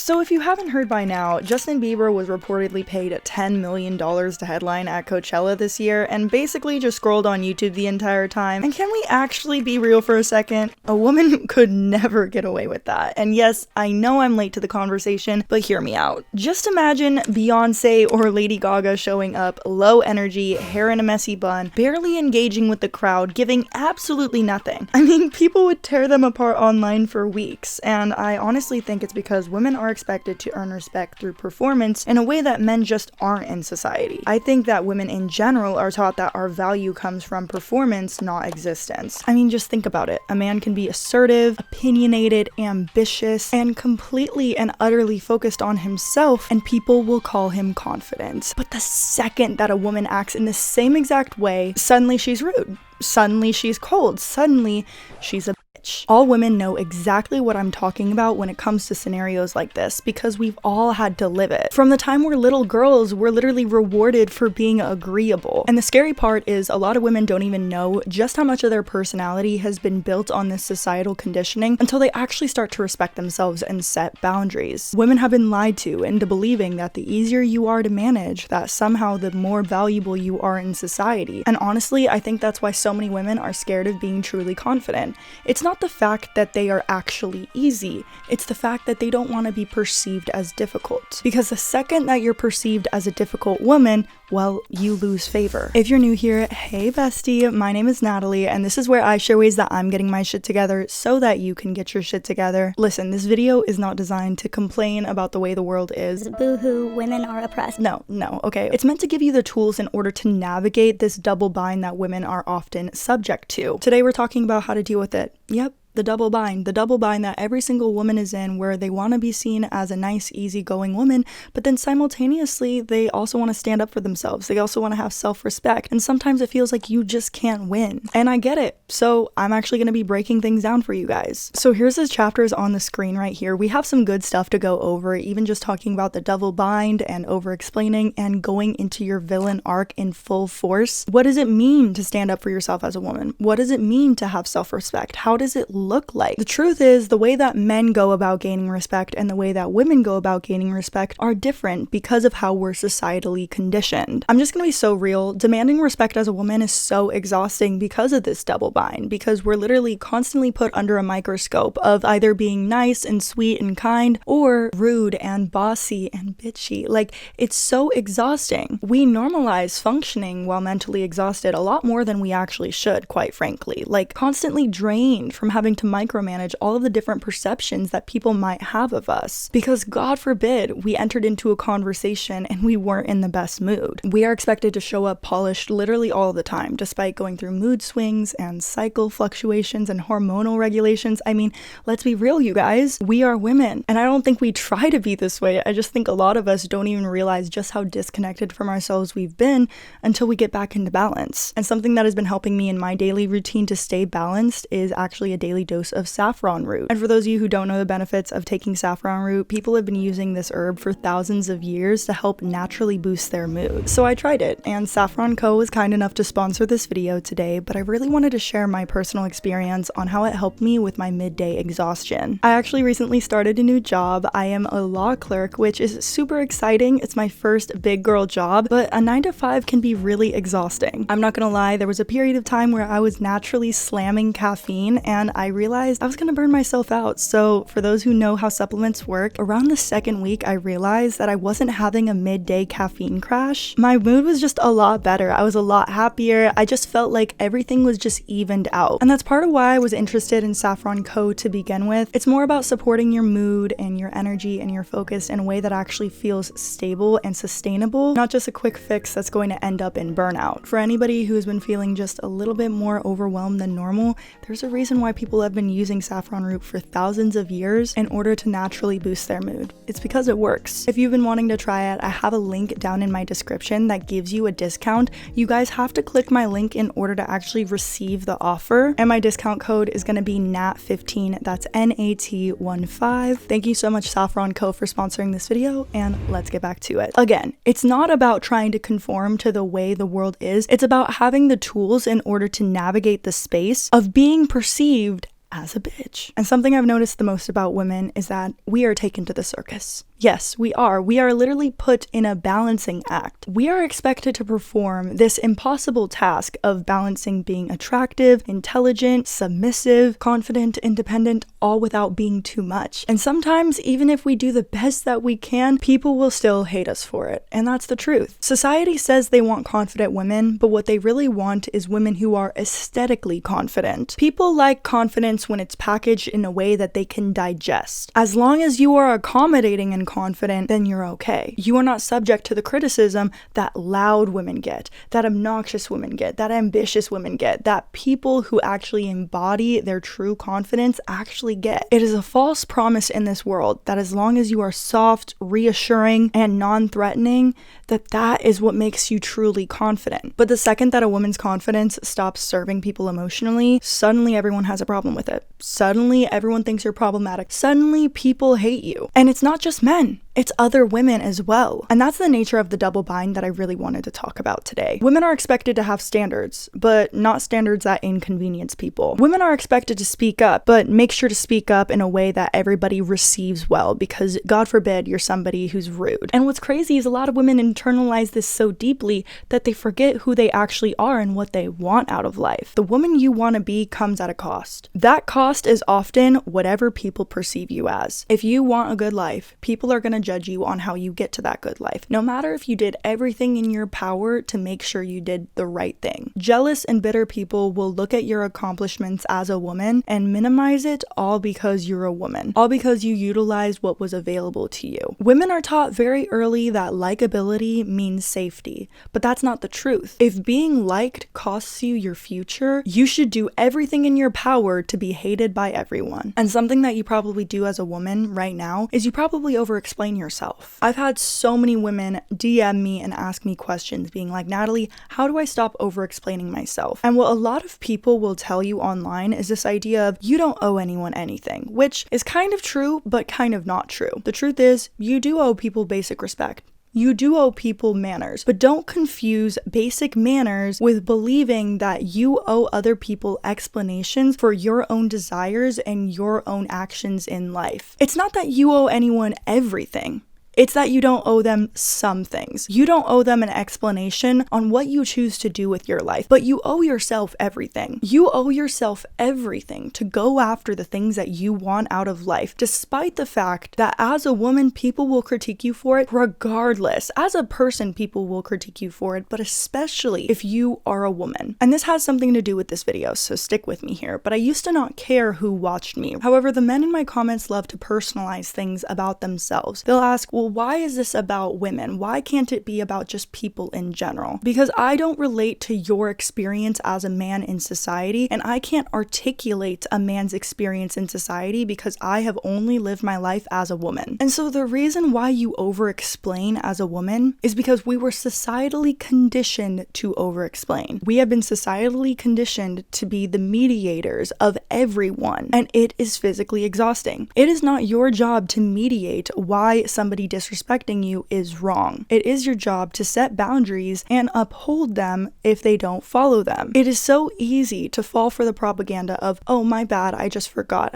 So if you haven't heard by now, Justin Bieber was reportedly paid $10 million to headline at Coachella this year and basically just scrolled on YouTube the entire time. And can we actually be real for a second? A woman could never get away with that. And yes, I know I'm late to the conversation, but hear me out. Just imagine Beyonce or Lady Gaga showing up, low energy, hair in a messy bun, barely engaging with the crowd, giving absolutely nothing. I mean, people would tear them apart online for weeks, and I honestly think it's because women are expected to earn respect through performance in a way that men just aren't in society. I think that women in general are taught that our value comes from performance, not existence. I mean, just think about it. A man can be assertive, opinionated, ambitious, and completely and utterly focused on himself, and people will call him confident. But the second that a woman acts in the same exact way, suddenly she's rude. Suddenly she's cold. Suddenly she's a bitch. All women know exactly what I'm talking about when it comes to scenarios like this because we've all had to live it. From the time we're little girls, we're literally rewarded for being agreeable. And the scary part is a lot of women don't even know just how much of their personality has been built on this societal conditioning until they actually start to respect themselves and set boundaries. Women have been lied to into believing that the easier you are to manage, that somehow the more valuable you are in society. And honestly, I think that's why so many women are scared of being truly confident. It's not the fact that they are actually easy, it's the fact that they don't want to be perceived as difficult. Because the second that you're perceived as a difficult woman, well, you lose favor. If you're new here, hey bestie, my name is Natalie, and this is where I share ways that I'm getting my shit together so that you can get your shit together. Listen, this video is not designed to complain about the way the world is. Boo-hoo, women are oppressed. No, okay. It's meant to give you the tools in order to navigate this double bind that women are often subject to. Today we're talking about how to deal with it. Yep. The double bind that every single woman is in, where they want to be seen as a nice, easygoing woman, but then simultaneously they also want to stand up for themselves. They also want to have self-respect, and sometimes it feels like you just can't win. And I get it, so I'm actually going to be breaking things down for you guys. So here's the chapters on the screen right here. We have some good stuff to go over, even just talking about the double bind and over-explaining and going into your villain arc in full force. What does it mean to stand up for yourself as a woman? What does it mean to have self-respect? How does it look like? The truth is, the way that men go about gaining respect and the way that women go about gaining respect are different because of how we're societally conditioned. I'm just gonna be so real. Demanding respect as a woman is so exhausting because of this double bind, because we're literally constantly put under a microscope of either being nice and sweet and kind or rude and bossy and bitchy. Like, it's so exhausting. We normalize functioning while mentally exhausted a lot more than we actually should, quite frankly. Like, constantly drained from having to micromanage all of the different perceptions that people might have of us. Because God forbid we entered into a conversation and we weren't in the best mood. We are expected to show up polished literally all the time, despite going through mood swings and cycle fluctuations and hormonal regulations. I mean, let's be real, you guys. We are women. And I don't think we try to be this way. I just think a lot of us don't even realize just how disconnected from ourselves we've been until we get back into balance. And something that has been helping me in my daily routine to stay balanced is actually a daily dose of saffron root. And for those of you who don't know the benefits of taking saffron root, people have been using this herb for thousands of years to help naturally boost their mood. So I tried it, and Saffron Co was kind enough to sponsor this video today, but I really wanted to share my personal experience on how it helped me with my midday exhaustion. I actually recently started a new job. I am a law clerk, which is super exciting. It's my first big girl job, but a 9 to 5 can be really exhausting. I'm not gonna lie, there was a period of time where I was naturally slamming caffeine, and I realized I was gonna burn myself out. So for those who know how supplements work, around the second week I realized that I wasn't having a midday caffeine crash. My mood was just a lot better. I was a lot happier. I just felt like everything was just evened out. And that's part of why I was interested in Saffron Co to begin with. It's more about supporting your mood and your energy and your focus in a way that actually feels stable and sustainable, not just a quick fix that's going to end up in burnout. For anybody who has been feeling just a little bit more overwhelmed than normal, there's a reason why people have been using saffron root for thousands of years in order to naturally boost their mood. It's because it works. If you've been wanting to try it, I have a link down in my description that gives you a discount. You guys have to click my link in order to actually receive the offer, and my discount code is going to be NAT15. That's NAT15. Thank you so much, Saffron Co, for sponsoring this video, and let's get back to it. Again, it's not about trying to conform to the way the world is. It's about having the tools in order to navigate the space of being perceived as a bitch. And something I've noticed the most about women is that we are taken to the circus. Yes, we are. We are literally put in a balancing act. We are expected to perform this impossible task of balancing being attractive, intelligent, submissive, confident, independent, all without being too much. And sometimes, even if we do the best that we can, people will still hate us for it. And that's the truth. Society says they want confident women, but what they really want is women who are aesthetically confident. People like confidence when it's packaged in a way that they can digest. As long as you are accommodating and confident, then you're okay. You are not subject to the criticism that loud women get, that obnoxious women get, that ambitious women get, that people who actually embody their true confidence actually get. It is a false promise in this world that as long as you are soft, reassuring, and non-threatening, that is what makes you truly confident. But the second that a woman's confidence stops serving people emotionally, suddenly everyone has a problem with it. Suddenly everyone thinks you're problematic. Suddenly people hate you. And it's not just men. It's other women as well. And that's the nature of the double bind that I really wanted to talk about today. Women are expected to have standards, but not standards that inconvenience people. Women are expected to speak up, but make sure to speak up in a way that everybody receives well, because God forbid you're somebody who's rude. And what's crazy is a lot of women internalize this so deeply that they forget who they actually are and what they want out of life. The woman you want to be comes at a cost. That cost is often whatever people perceive you as. If you want a good life, people are going to judge you on how you get to that good life, no matter if you did everything in your power to make sure you did the right thing. Jealous and bitter people will look at your accomplishments as a woman and minimize it all because you're a woman, all because you utilized what was available to you. Women are taught very early that likability means safety, but that's not the truth. If being liked costs you your future, you should do everything in your power to be hated by everyone. And something that you probably do as a woman right now is you probably over-explain yourself. I've had so many women DM me and ask me questions being like, Natalie, how do I stop over-explaining myself? And what a lot of people will tell you online is this idea of you don't owe anyone anything, which is kind of true, but kind of not true. The truth is, you do owe people basic respect. You do owe people manners, but don't confuse basic manners with believing that you owe other people explanations for your own desires and your own actions in life. It's not that you owe anyone everything. It's that you don't owe them some things. You don't owe them an explanation on what you choose to do with your life, but you owe yourself everything. You owe yourself everything to go after the things that you want out of life, despite the fact that as a woman, people will critique you for it regardless. As a person, people will critique you for it, but especially if you are a woman. And this has something to do with this video, so stick with me here, but I used to not care who watched me. However, the men in my comments love to personalize things about themselves. They'll ask, well, why is this about women? Why can't it be about just people in general? Because I don't relate to your experience as a man in society, and I can't articulate a man's experience in society because I have only lived my life as a woman. And so the reason why you over-explain as a woman is because we were societally conditioned to over-explain. We have been societally conditioned to be the mediators of everyone, and it is physically exhausting. It is not your job to mediate why somebody disrespecting you is wrong. It is your job to set boundaries and uphold them if they don't follow them. It is so easy to fall for the propaganda of, oh, my bad, I just forgot,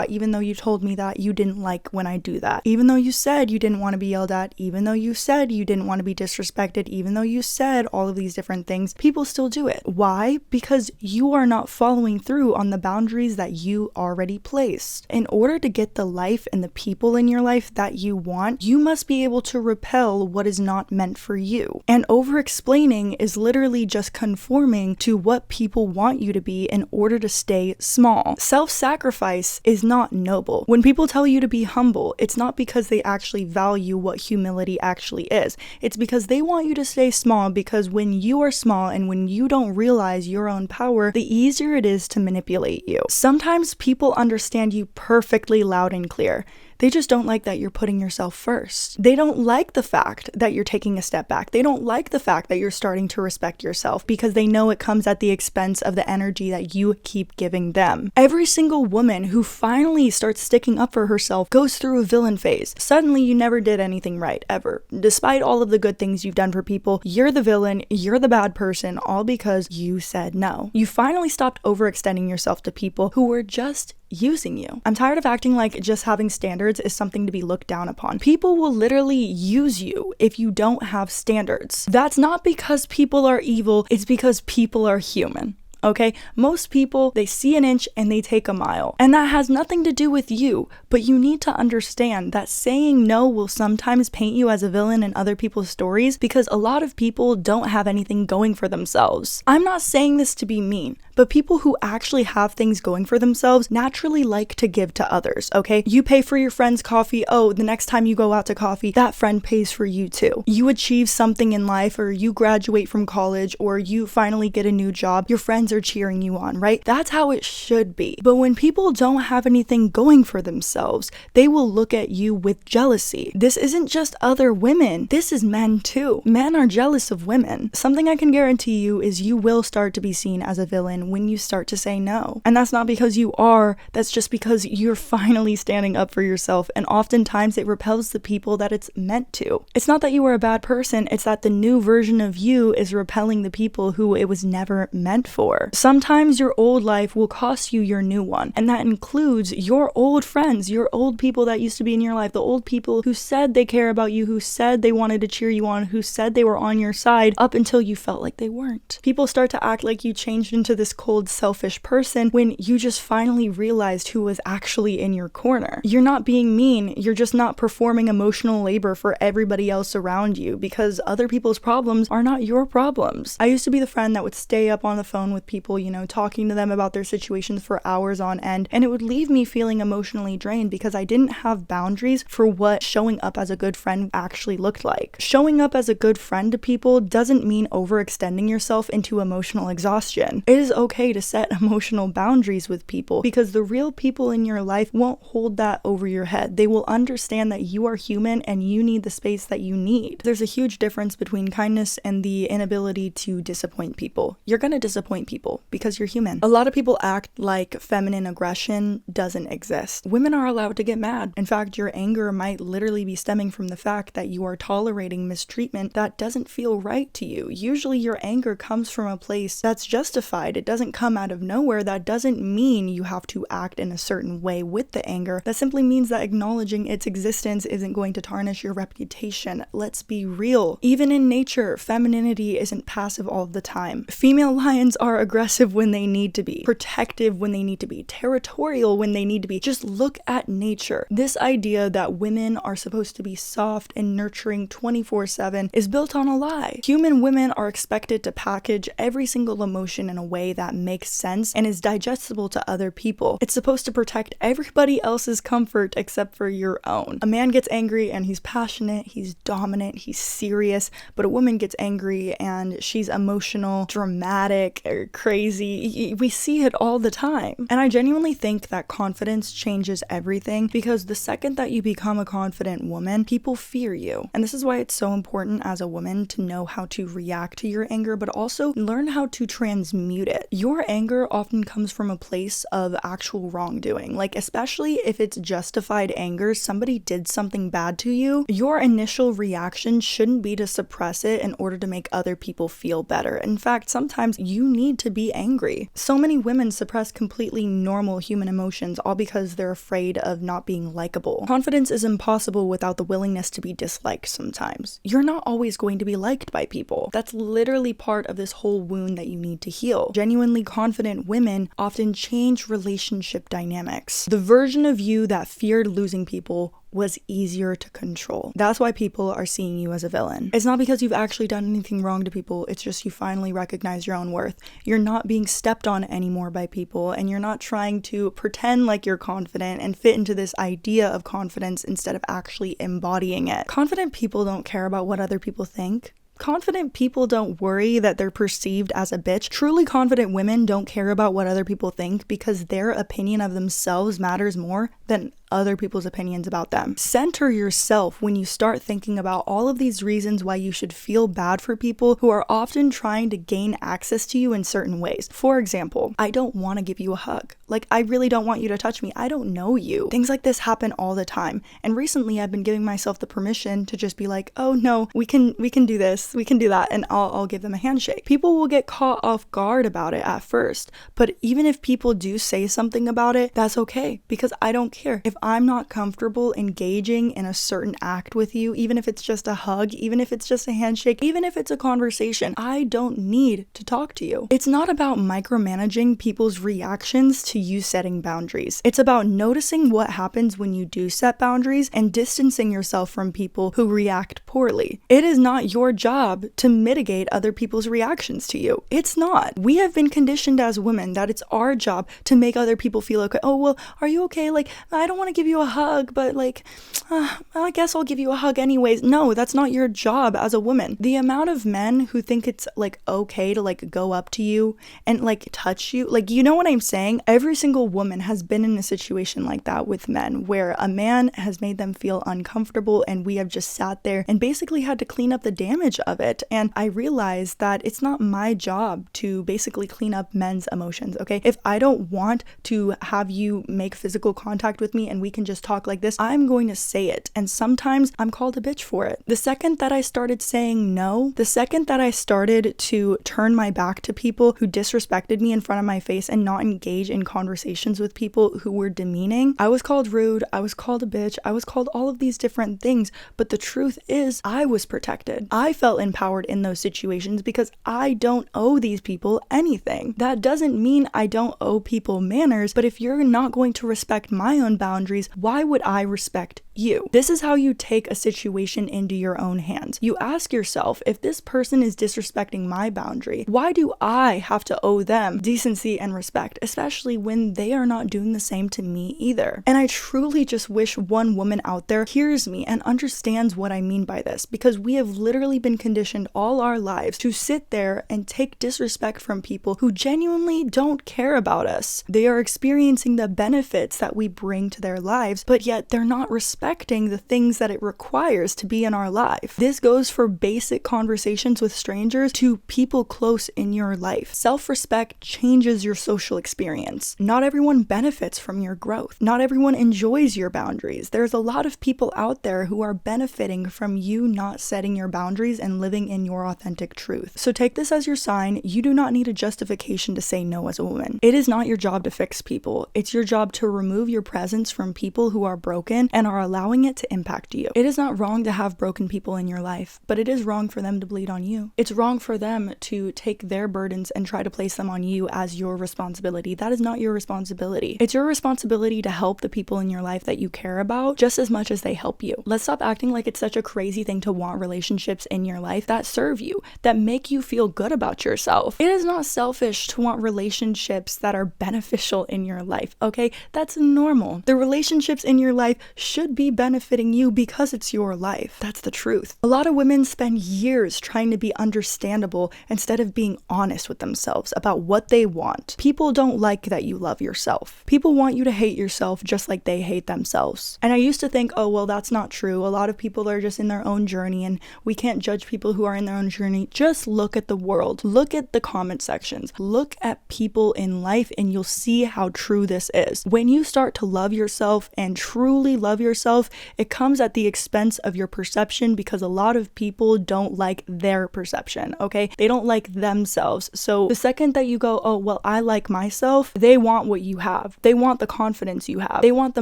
even though you told me that you didn't like when I do that. Even though you said you didn't want to be yelled at, even though you said you didn't want to be disrespected, even though you said all of these different things, people still do it. Why? Because you are not following through on the boundaries that you already placed. In order to get the life and the people in your life that you want, you must be able to repel what is not meant for you. And over-explaining is literally just conforming to what people want you to be in order to stay small. Self-sacrifice is not noble. When people tell you to be humble, it's not because they actually value what humility actually is. It's because they want you to stay small, because when you are small and when you don't realize your own power, the easier it is to manipulate you. Sometimes people understand you perfectly loud and clear. They just don't like that you're putting yourself first. They don't like the fact that you're taking a step back. They don't like the fact that you're starting to respect yourself because they know it comes at the expense of the energy that you keep giving them. Every single woman who finally starts sticking up for herself goes through a villain phase. Suddenly you never did anything right, ever. Despite all of the good things you've done for people, you're the villain, you're the bad person, all because you said no. You finally stopped overextending yourself to people who were just using you. I'm tired of acting like just having standards is something to be looked down upon. People will literally use you if you don't have standards. That's not because people are evil, it's because people are human. Okay, most people, they see an inch and they take a mile, and that has nothing to do with you, but you need to understand that saying no will sometimes paint you as a villain in other people's stories because a lot of people don't have anything going for themselves. I'm not saying this to be mean, but people who actually have things going for themselves naturally like to give to others, okay? You pay for your friend's coffee, oh, the next time you go out to coffee, that friend pays for you too. You achieve something in life, or you graduate from college, or you finally get a new job, your friends are cheering you on, right? That's how it should be. But when people don't have anything going for themselves, they will look at you with jealousy. This isn't just other women, this is men too. Men are jealous of women. Something I can guarantee you is you will start to be seen as a villain when you start to say no. And that's not because you are, that's just because you're finally standing up for yourself, and oftentimes it repels the people that it's meant to. It's not that you are a bad person, it's that the new version of you is repelling the people who it was never meant for. Sometimes your old life will cost you your new one, and that includes your old friends, your old people that used to be in your life, the old people who said they care about you, who said they wanted to cheer you on, who said they were on your side up until you felt like they weren't. People start to act like you changed into this cold, selfish person when you just finally realized who was actually in your corner. You're not being mean, you're just not performing emotional labor for everybody else around you because other people's problems are not your problems. I used to be the friend that would stay up on the phone with people, talking to them about their situations for hours on end, and it would leave me feeling emotionally drained because I didn't have boundaries for what showing up as a good friend actually looked like. Showing up as a good friend to people doesn't mean overextending yourself into emotional exhaustion. It is okay to set emotional boundaries with people because the real people in your life won't hold that over your head. They will understand that you are human and you need the space that you need. There's a huge difference between kindness and the inability to disappoint people. You're gonna disappoint people because you're human. A lot of people act like feminine aggression doesn't exist. Women are allowed to get mad. In fact, your anger might literally be stemming from the fact that you are tolerating mistreatment that doesn't feel right to you. Usually your anger comes from a place that's justified. It doesn't come out of nowhere. That doesn't mean you have to act in a certain way with the anger. That simply means that acknowledging its existence isn't going to tarnish your reputation. Let's be real. Even in nature, femininity isn't passive all the time. Female lions are aggressive when they need to be, protective when they need to be, territorial when they need to be. Just look at nature. This idea that women are supposed to be soft and nurturing 24/7 is built on a lie. Human women are expected to package every single emotion in a way that makes sense and is digestible to other people. It's supposed to protect everybody else's comfort except for your own. A man gets angry and he's passionate, he's dominant, he's serious, but a woman gets angry and she's emotional, dramatic, or crazy. We see it all the time. And I genuinely think that confidence changes everything because the second that you become a confident woman, people fear you. And this is why it's so important as a woman to know how to react to your anger, but also learn how to transmute it. Your anger often comes from a place of actual wrongdoing, like especially if it's justified anger, somebody did something bad to you, your initial reaction shouldn't be to suppress it in order to make other people feel better. In fact, sometimes you need to be angry. So many women suppress completely normal human emotions all because they're afraid of not being likable. Confidence is impossible without the willingness to be disliked sometimes. You're not always going to be liked by people. That's literally part of this whole wound that you need to heal. Genuinely confident women often change relationship dynamics. The version of you that feared losing people was easier to control. That's why people are seeing you as a villain. It's not because you've actually done anything wrong to people, it's just you finally recognize your own worth. You're not being stepped on anymore by people, and you're not trying to pretend like you're confident and fit into this idea of confidence instead of actually embodying it. Confident people don't care about what other people think. Confident people don't worry that they're perceived as a bitch. Truly confident women don't care about what other people think because their opinion of themselves matters more than other people's opinions about them. Center yourself when you start thinking about all of these reasons why you should feel bad for people who are often trying to gain access to you in certain ways. For example, I don't want to give you a hug. Like, I really don't want you to touch me. I don't know you. Things like this happen all the time. And recently I've been giving myself the permission to just be like, oh no, we can do this, we can do that, and I'll give them a handshake. People will get caught off guard about it at first, but even if people do say something about it, that's okay, because I don't care. If I'm not comfortable engaging in a certain act with you, even if it's just a hug, even if it's just a handshake, even if it's a conversation, I don't need to talk to you. It's not about micromanaging people's reactions to you setting boundaries. It's about noticing what happens when you do set boundaries and distancing yourself from people who react poorly. It is not your job to mitigate other people's reactions to you. It's not. We have been conditioned as women that it's our job to make other people feel okay. Oh, well, are you okay? Like, I don't want to give you a hug, but like, I guess I'll give you a hug anyways. No, that's not your job as a woman. The amount of men who think it's like okay to like go up to you and like touch you, like, you know what I'm saying? Every single woman has been in a situation like that with men where a man has made them feel uncomfortable and we have just sat there and basically had to clean up the damage of it. And I realized that it's not my job to basically clean up men's emotions, okay? If I don't want to have you make physical contact with me and we can just talk like this, I'm going to say it. And sometimes I'm called a bitch for it. The second that I started saying no, the second that I started to turn my back to people who disrespected me in front of my face and not engage in conversations with people who were demeaning, I was called rude, I was called a bitch, I was called all of these different things. But the truth is, I was protected. I felt empowered in those situations because I don't owe these people anything. That doesn't mean I don't owe people manners, but if you're not going to respect my own boundaries, why would I respect you? This is how you take a situation into your own hands. You ask yourself, if this person is disrespecting my boundary, why do I have to owe them decency and respect, especially when they are not doing the same to me either? And I truly just wish one woman out there hears me and understands what I mean by this, because we have literally been conditioned all our lives to sit there and take disrespect from people who genuinely don't care about us. They are experiencing the benefits that we bring to their lives, but yet they're not respecting the things that it requires to be in our life. This goes for basic conversations with strangers to people close in your life. Self-respect changes your social experience. Not everyone benefits from your growth. Not everyone enjoys your boundaries. There's a lot of people out there who are benefiting from you not setting your boundaries and living in your authentic truth. So take this as your sign. You do not need a justification to say no as a woman. It is not your job to fix people. It's your job to remove your presence from people who are broken and are allowing it to impact you. It is not wrong to have broken people in your life, but it is wrong for them to bleed on you. It's wrong for them to take their burdens and try to place them on you as your responsibility. That is not your responsibility. It's your responsibility to help the people in your life that you care about just as much as they help you. Let's stop acting like it's such a crazy thing to want relationships in your life that serve you, that make you feel good about yourself. It is not selfish to want relationships that are beneficial in your life, okay? That's normal. The relationships in your life should be benefiting you because it's your life. That's the truth. A lot of women spend years trying to be understandable instead of being honest with themselves about what they want. People don't like that you love yourself. People want you to hate yourself just like they hate themselves. And I used to think, oh, well, that's not true. A lot of people are just in their own journey and we can't judge people who are in their own journey. Just look at the world. Look at the comment sections. Look at people in life and you'll see how true this is. When you start to love yourself and truly love yourself, it comes at the expense of your perception because a lot of people don't like their perception, okay? They don't like themselves. So the second that you go, oh, well, I like myself, they want what you have. They want the confidence you have. They want the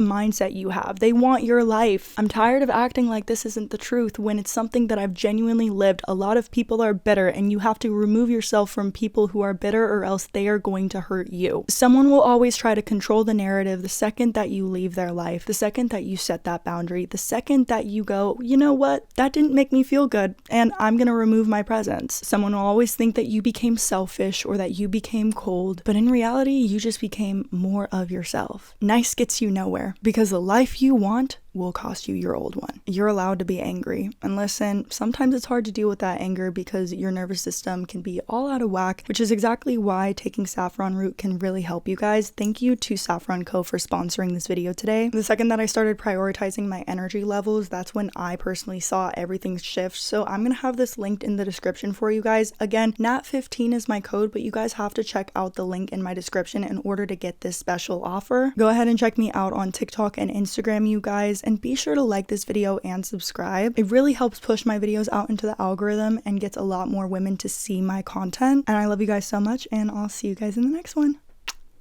mindset you have. They want your life. I'm tired of acting like this isn't the truth when it's something that I've genuinely lived. A lot of people are bitter and you have to remove yourself from people who are bitter or else they are going to hurt you. Someone will always try to control the narrative the second that you leave their life, the second that you set that boundary, the second that you go, you know what, that didn't make me feel good and I'm gonna remove my presence. Someone will always think that you became selfish or that you became cold, but in reality, you just became more of yourself. Nice gets you nowhere because the life you want will cost you your old one. You're allowed to be angry. And listen, sometimes it's hard to deal with that anger because your nervous system can be all out of whack, which is exactly why taking saffron root can really help you guys. Thank you to Saffron Co for sponsoring this video today. The second that I started prioritizing my energy levels, that's when I personally saw everything shift. So I'm gonna have this linked in the description for you guys. Again, NAT15 is my code, but you guys have to check out the link in my description in order to get this special offer. Go ahead and check me out on TikTok and Instagram, you guys, and be sure to like this video and subscribe. It really helps push my videos out into the algorithm and gets a lot more women to see my content. And I love you guys so much, and I'll see you guys in the next one.